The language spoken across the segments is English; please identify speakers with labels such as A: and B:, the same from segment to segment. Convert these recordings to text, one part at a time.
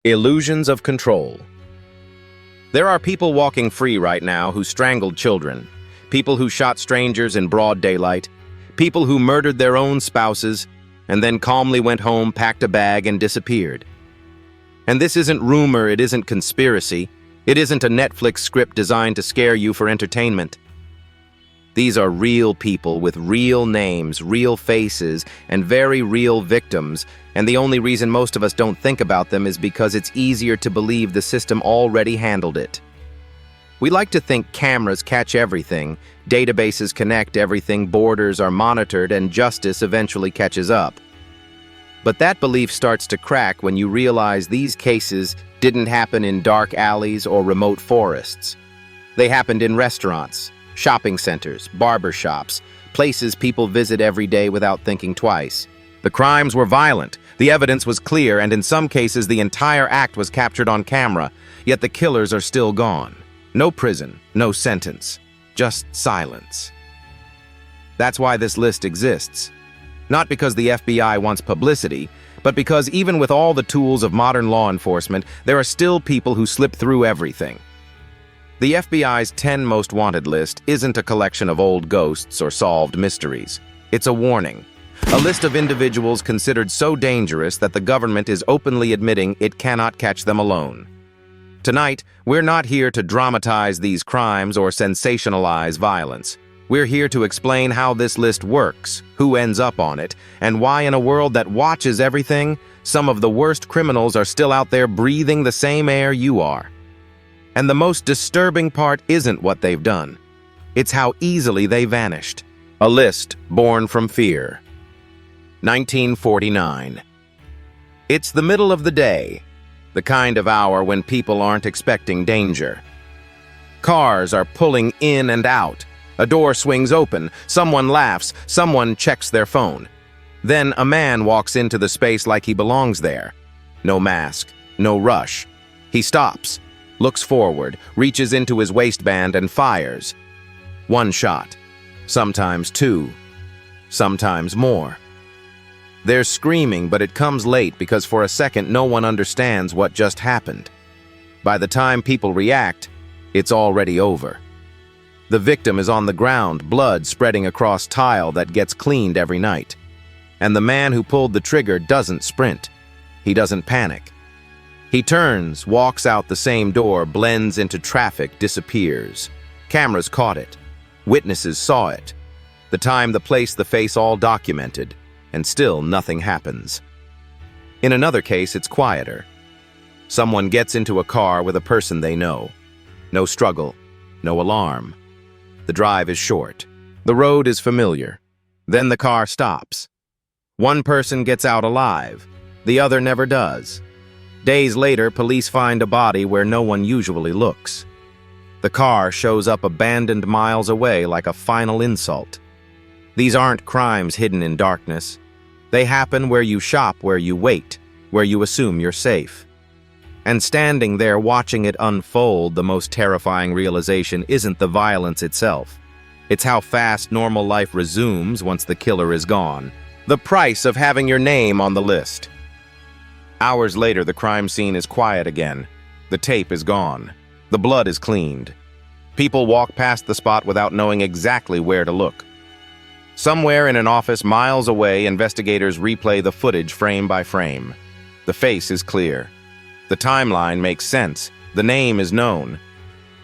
A: Illusions of control. There are people walking free right now who strangled children, people who shot strangers in broad daylight, people who murdered their own spouses, and then calmly went home, packed a bag, and disappeared. And this isn't rumor, it isn't conspiracy, it isn't a Netflix script designed to scare you for entertainment. These are real people with real names, real faces, and very real victims, and the only reason most of us don't think about them is because it's easier to believe the system already handled it. We like to think cameras catch everything, databases connect everything, borders are monitored, and justice eventually catches up. But that belief starts to crack when you realize these cases didn't happen in dark alleys or remote forests. They happened in restaurants, shopping centers, barber shops, places people visit every day without thinking twice. The crimes were violent, the evidence was clear, and in some cases the entire act was captured on camera, yet the killers are still gone. No prison, no sentence, just silence. That's why this list exists. Not because the FBI wants publicity, but because even with all the tools of modern law enforcement, there are still people who slip through everything. The FBI's 10 most wanted list isn't a collection of old ghosts or solved mysteries. It's a warning. A list of individuals considered so dangerous that the government is openly admitting it cannot catch them alone. Tonight, we're not here to dramatize these crimes or sensationalize violence. We're here to explain how this list works, who ends up on it, and why in a world that watches everything, some of the worst criminals are still out there breathing the same air you are. And the most disturbing part isn't what they've done. It's how easily they vanished. A list born from fear. 1949. It's the middle of the day, the kind of hour when people aren't expecting danger. Cars are pulling in and out. A door swings open, someone laughs, someone checks their phone. Then a man walks into the space like he belongs there. No mask, no rush. He stops, looks forward, reaches into his waistband and fires. One shot, sometimes two, sometimes more. They're screaming, but it comes late because for a second no one understands what just happened. By the time people react, it's already over. The victim is on the ground, blood spreading across tile that gets cleaned every night. And the man who pulled the trigger doesn't sprint. He doesn't panic. He turns, walks out the same door, blends into traffic, disappears. Cameras caught it. Witnesses saw it. The time, the place, the face, all documented. And still nothing happens. In another case, it's quieter. Someone gets into a car with a person they know. No struggle, no alarm. The drive is short. The road is familiar. Then the car stops. One person gets out alive. The other never does. Days later, police find a body where no one usually looks. The car shows up abandoned miles away like a final insult. These aren't crimes hidden in darkness. They happen where you shop, where you wait, where you assume you're safe. And standing there watching it unfold, the most terrifying realization isn't the violence itself. It's how fast normal life resumes once the killer is gone. The price of having your name on the list. Hours later, the crime scene is quiet again. The tape is gone. The blood is cleaned. People walk past the spot without knowing exactly where to look. Somewhere in an office miles away, investigators replay the footage frame by frame. The face is clear. The timeline makes sense. The name is known.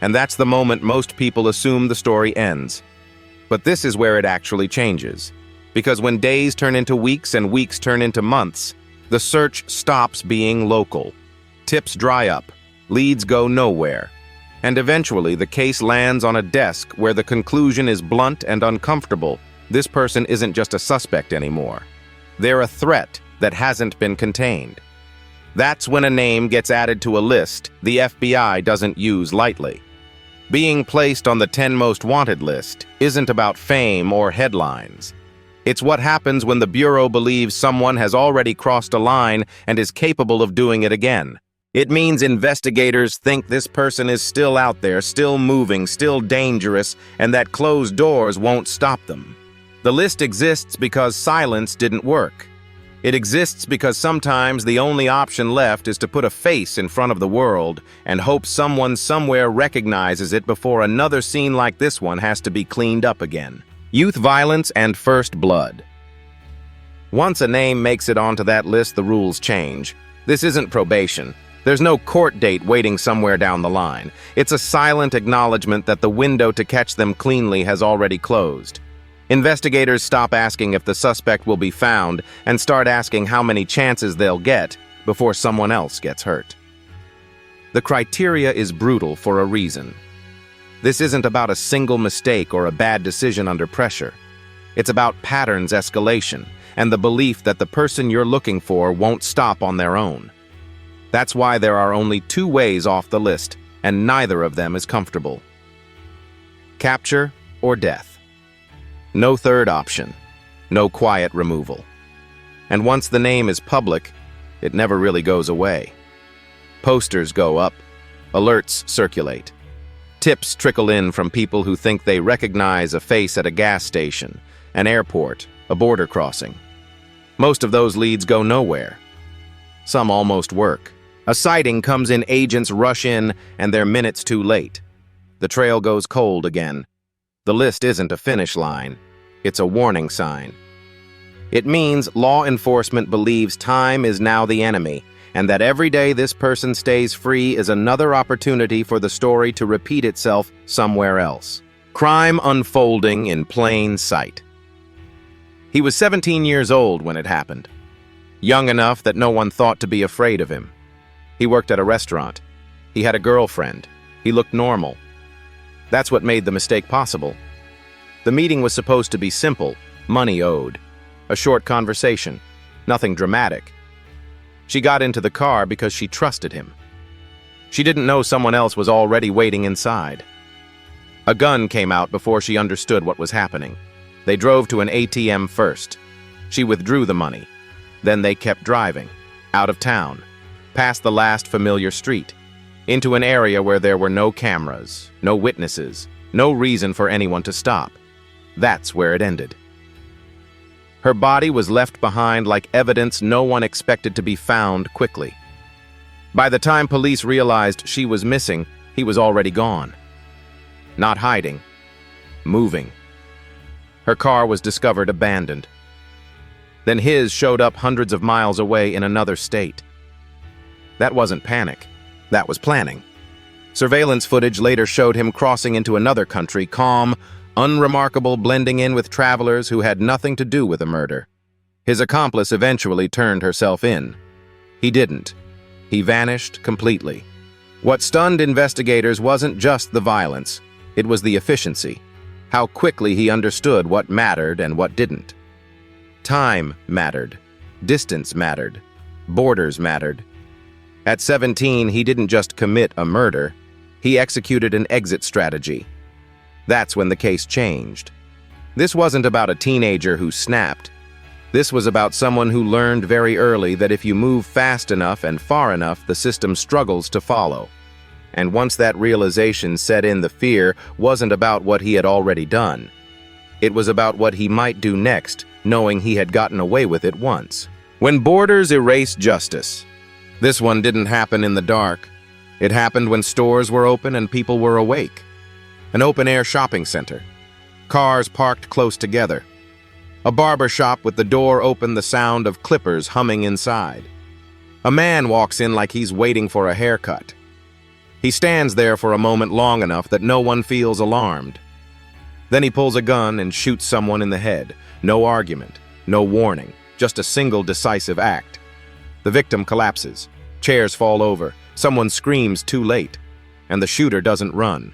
A: And that's the moment most people assume the story ends. But this is where it actually changes. Because when days turn into weeks and weeks turn into months, the search stops being local. Tips dry up. Leads go nowhere. And eventually the case lands on a desk where the conclusion is blunt and uncomfortable. This person isn't just a suspect anymore. They're a threat that hasn't been contained. That's when a name gets added to a list the FBI doesn't use lightly. Being placed on the 10 most wanted list isn't about fame or headlines. It's what happens when the Bureau believes someone has already crossed a line and is capable of doing it again. It means investigators think this person is still out there, still moving, still dangerous, and that closed doors won't stop them. The list exists because silence didn't work. It exists because sometimes the only option left is to put a face in front of the world and hope someone somewhere recognizes it before another scene like this one has to be cleaned up again. Youth violence and first blood. Once a name makes it onto that list, the rules change. This isn't probation. There's no court date waiting somewhere down the line. It's a silent acknowledgement that the window to catch them cleanly has already closed. Investigators stop asking if the suspect will be found and start asking how many chances they'll get before someone else gets hurt. The criteria is brutal for a reason. This isn't about a single mistake or a bad decision under pressure. It's about patterns escalation and the belief that the person you're looking for won't stop on their own. That's why there are only 2 ways off the list, and neither of them is comfortable. Capture or death. No third option. No quiet removal. And once the name is public, it never really goes away. Posters go up. Alerts circulate. Tips trickle in from people who think they recognize a face at a gas station, an airport, a border crossing. Most of those leads go nowhere. Some almost work. A sighting comes in, agents rush in, and they're minutes too late. The trail goes cold again. The list isn't a finish line. It's a warning sign. It means law enforcement believes time is now the enemy, and that every day this person stays free is another opportunity for the story to repeat itself somewhere else. Crime unfolding in plain sight. He was 17 years old when it happened. Young enough that no one thought to be afraid of him. He worked at a restaurant. He had a girlfriend. He looked normal. That's what made the mistake possible. The meeting was supposed to be simple, money owed. A short conversation, nothing dramatic. She got into the car because she trusted him. She didn't know someone else was already waiting inside. A gun came out before she understood what was happening. They drove to an ATM first. She withdrew the money. Then they kept driving, out of town, past the last familiar street, into an area where there were no cameras, no witnesses, no reason for anyone to stop. That's where it ended. Her body was left behind like evidence no one expected to be found quickly. By the time police realized she was missing, he was already gone. Not hiding, moving. Her car was discovered abandoned. Then his showed up hundreds of miles away in another state. That wasn't panic. That was planning. Surveillance footage later showed him crossing into another country, calm, unremarkable, blending in with travelers who had nothing to do with the murder. His accomplice eventually turned herself in. He didn't. He vanished completely. What stunned investigators wasn't just the violence, it was the efficiency. How quickly he understood what mattered and what didn't. Time mattered. Distance mattered. Borders mattered. At 17, he didn't just commit a murder, he executed an exit strategy. That's when the case changed. This wasn't about a teenager who snapped. This was about someone who learned very early that if you move fast enough and far enough, the system struggles to follow. And once that realization set in, the fear wasn't about what he had already done. It was about what he might do next, knowing he had gotten away with it once. When borders erase justice. This one didn't happen in the dark. It happened when stores were open and people were awake. An open-air shopping center. Cars parked close together. A barber shop with the door open, the sound of clippers humming inside. A man walks in like he's waiting for a haircut. He stands there for a moment long enough that no one feels alarmed. Then he pulls a gun and shoots someone in the head. No argument, no warning, just a single decisive act. The victim collapses. Chairs fall over. Someone screams too late. And the shooter doesn't run.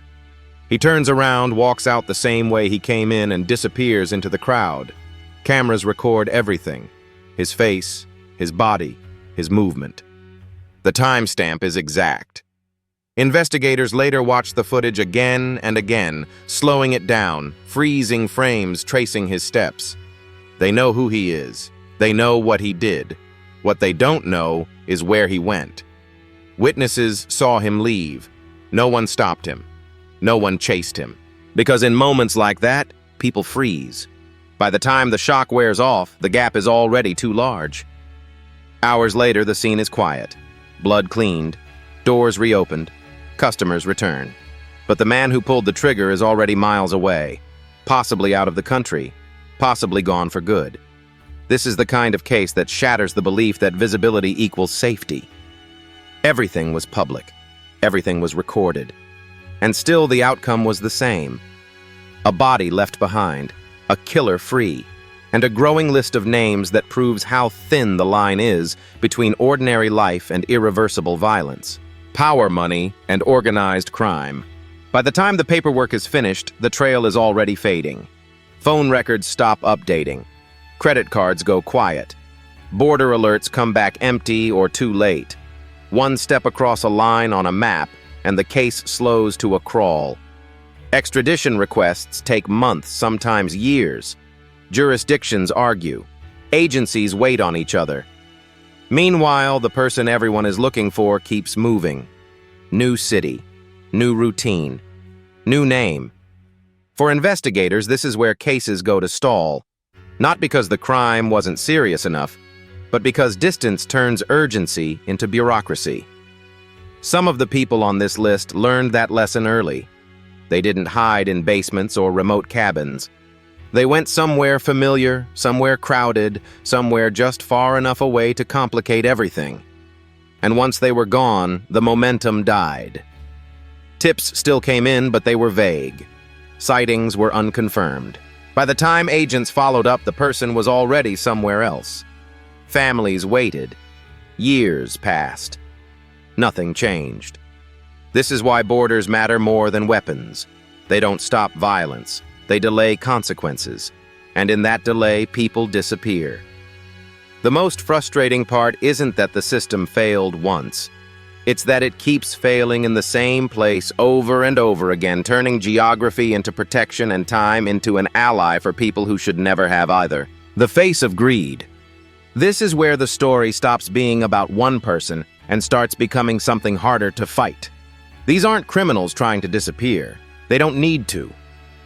A: He turns around, walks out the same way he came in, and disappears into the crowd. Cameras record everything. His face, his body, his movement. The timestamp is exact. Investigators later watched the footage again and again, slowing it down, freezing frames tracing his steps. They know who he is. They know what he did. What they don't know is where he went. Witnesses saw him leave. No one stopped him. No one chased him. Because in moments like that, people freeze. By the time the shock wears off, the gap is already too large. Hours later, the scene is quiet. Blood cleaned, doors reopened, customers return. But the man who pulled the trigger is already miles away, possibly out of the country, possibly gone for good. This is the kind of case that shatters the belief that visibility equals safety. Everything was public. Everything was recorded. And still the outcome was the same. A body left behind, a killer free, and a growing list of names that proves how thin the line is between ordinary life and irreversible violence. Power money and organized crime. By the time the paperwork is finished, the trail is already fading. Phone records stop updating. Credit cards go quiet. Border alerts come back empty or too late. One step across a line on a map, and the case slows to a crawl. Extradition requests take months, sometimes years. Jurisdictions argue. Agencies wait on each other. Meanwhile, the person everyone is looking for keeps moving. New city, new routine, new name. For investigators, this is where cases go to stall. Not because the crime wasn't serious enough, but because distance turns urgency into bureaucracy. Some of the people on this list learned that lesson early. They didn't hide in basements or remote cabins. They went somewhere familiar, somewhere crowded, somewhere just far enough away to complicate everything. And once they were gone, the momentum died. Tips still came in, but they were vague. Sightings were unconfirmed. By the time agents followed up, the person was already somewhere else. Families waited. Years passed. Nothing changed. This is why borders matter more than weapons. They don't stop violence. They delay consequences. And in that delay, people disappear. The most frustrating part isn't that the system failed once. It's that it keeps failing in the same place over and over again, turning geography into protection and time into an ally for people who should never have either. The face of greed. This is where the story stops being about one person and starts becoming something harder to fight. These aren't criminals trying to disappear. They don't need to.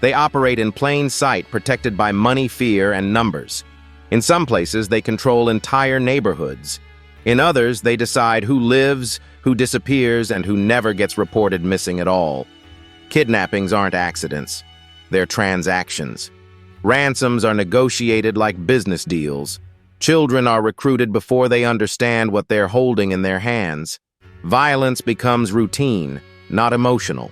A: They operate in plain sight, protected by money, fear, and numbers. In some places, they control entire neighborhoods. In others, they decide who lives, who disappears, and who never gets reported missing at all. Kidnappings aren't accidents. They're transactions. Ransoms are negotiated like business deals. Children are recruited before they understand what they're holding in their hands. Violence becomes routine, not emotional.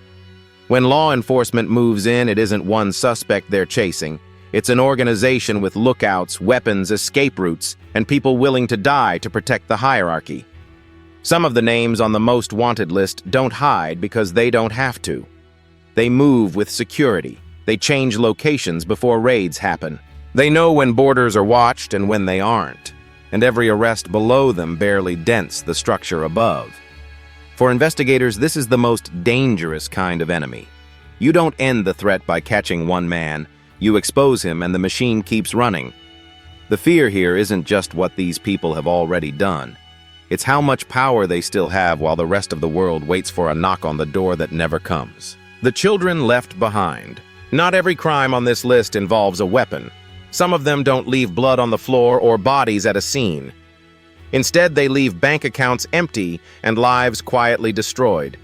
A: When law enforcement moves in, it isn't one suspect they're chasing. It's an organization with lookouts, weapons, escape routes, and people willing to die to protect the hierarchy. Some of the names on the most wanted list don't hide because they don't have to. They move with security. They change locations before raids happen. They know when borders are watched and when they aren't, and every arrest below them barely dents the structure above. For investigators, this is the most dangerous kind of enemy. You don't end the threat by catching one man. You expose him and the machine keeps running. The fear here isn't just what these people have already done. It's how much power they still have while the rest of the world waits for a knock on the door that never comes. The children left behind. Not every crime on this list involves a weapon. Some of them don't leave blood on the floor or bodies at a scene. Instead, they leave bank accounts empty and lives quietly destroyed.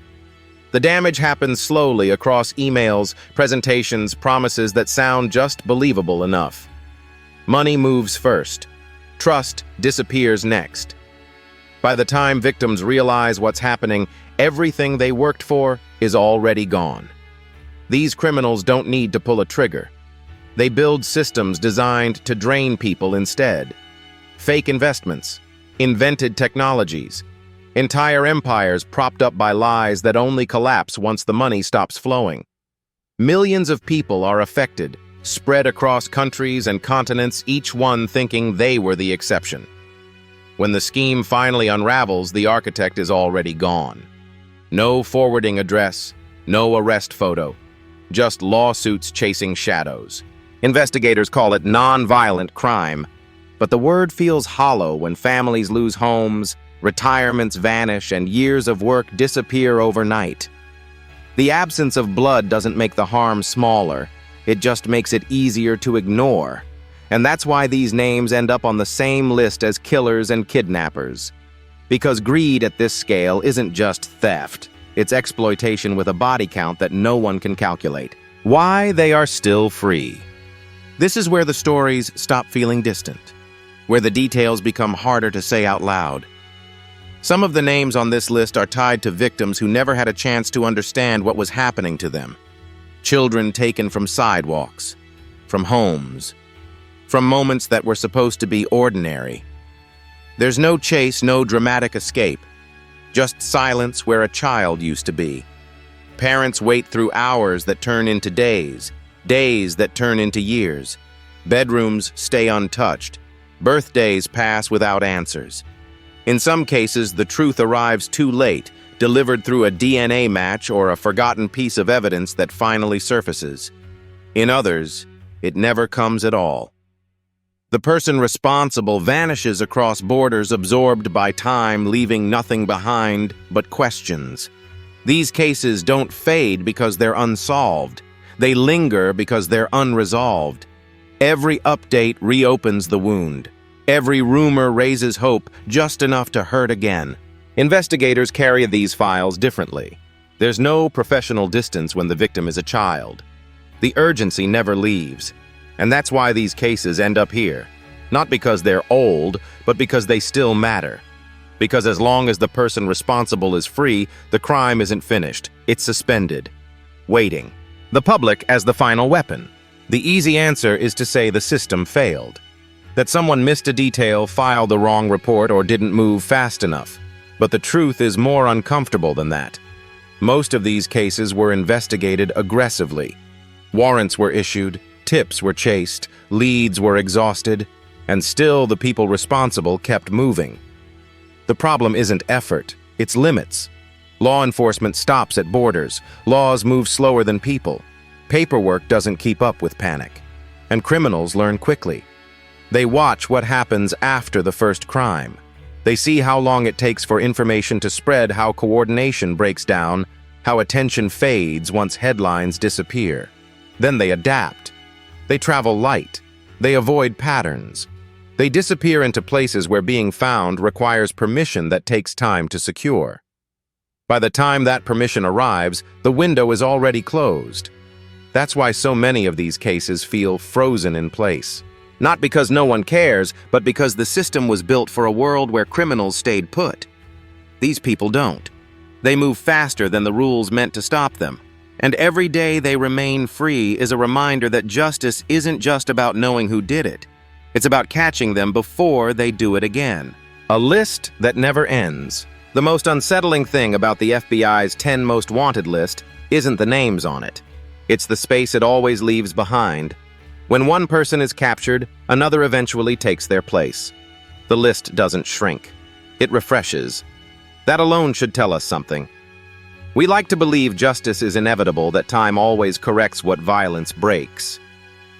A: The damage happens slowly across emails, presentations, promises that sound just believable enough. Money moves first. Trust disappears next. By the time victims realize what's happening, everything they worked for is already gone. These criminals don't need to pull a trigger. They build systems designed to drain people instead. Fake investments, invented technologies, entire empires propped up by lies that only collapse once the money stops flowing. Millions of people are affected, spread across countries and continents, each one thinking they were the exception. When the scheme finally unravels, the architect is already gone. No forwarding address, no arrest photo, just lawsuits chasing shadows. Investigators call it non-violent crime, but the word feels hollow when families lose homes, retirements vanish, and years of work disappear overnight. The absence of blood doesn't make the harm smaller, it just makes it easier to ignore. And that's why these names end up on the same list as killers and kidnappers. Because greed at this scale isn't just theft, it's exploitation with a body count that no one can calculate. Why they are still free. This is where the stories stop feeling distant, where the details become harder to say out loud. Some of the names on this list are tied to victims who never had a chance to understand what was happening to them. Children taken from sidewalks, from homes, from moments that were supposed to be ordinary. There's no chase, no dramatic escape, just silence where a child used to be. Parents wait through hours that turn into days, days that turn into years. Bedrooms stay untouched. Birthdays pass without answers. In some cases, the truth arrives too late, delivered through a DNA match or a forgotten piece of evidence that finally surfaces. In others, it never comes at all. The person responsible vanishes across borders, absorbed by time, leaving nothing behind but questions. These cases don't fade because they're unsolved. They linger because they're unresolved. Every update reopens the wound. Every rumor raises hope just enough to hurt again. Investigators carry these files differently. There's no professional distance when the victim is a child. The urgency never leaves. And that's why these cases end up here. Not because they're old, but because they still matter. Because as long as the person responsible is free, the crime isn't finished. It's suspended. Waiting. The public as the final weapon. The easy answer is to say the system failed. That someone missed a detail, filed the wrong report, or didn't move fast enough. But the truth is more uncomfortable than that. Most of these cases were investigated aggressively. Warrants were issued, tips were chased, leads were exhausted, and still the people responsible kept moving. The problem isn't effort, it's limits. Law enforcement stops at borders. Laws move slower than people. Paperwork doesn't keep up with panic. And criminals learn quickly. They watch what happens after the first crime. They see how long it takes for information to spread, how coordination breaks down, how attention fades once headlines disappear. Then they adapt. They travel light. They avoid patterns. They disappear into places where being found requires permission that takes time to secure. By the time that permission arrives, the window is already closed. That's why so many of these cases feel frozen in place. Not because no one cares, but because the system was built for a world where criminals stayed put. These people don't. They move faster than the rules meant to stop them. And every day they remain free is a reminder that justice isn't just about knowing who did it. It's about catching them before they do it again. A list that never ends. The most unsettling thing about the FBI's 10 most wanted list isn't the names on it. It's the space it always leaves behind. When one person is captured, another eventually takes their place. The list doesn't shrink. It refreshes. That alone should tell us something. We like to believe justice is inevitable, that time always corrects what violence breaks.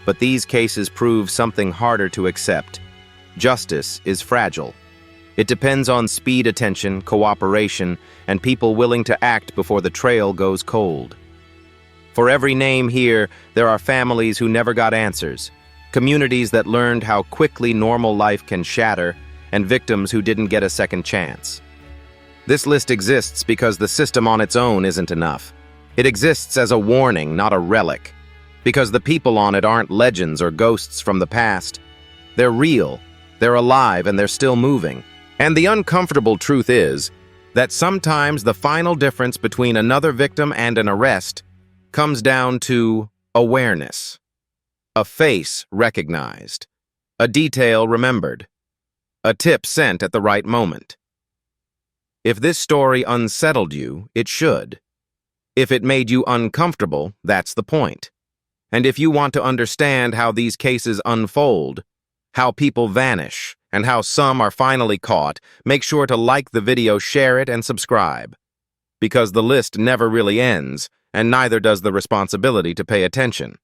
A: But these cases prove something harder to accept. Justice is fragile. It depends on speed, attention, cooperation, and people willing to act before the trail goes cold. For every name here, there are families who never got answers, communities that learned how quickly normal life can shatter, and victims who didn't get a second chance. This list exists because the system on its own isn't enough. It exists as a warning, not a relic. Because the people on it aren't legends or ghosts from the past. They're real, they're alive, and they're still moving. And the uncomfortable truth is that sometimes the final difference between another victim and an arrest comes down to awareness. A face recognized. A detail remembered. A tip sent at the right moment. If this story unsettled you, it should. If it made you uncomfortable, that's the point. And if you want to understand how these cases unfold, how people vanish, and how some are finally caught, make sure to like the video, share it, and subscribe. Because the list never really ends, and neither does the responsibility to pay attention.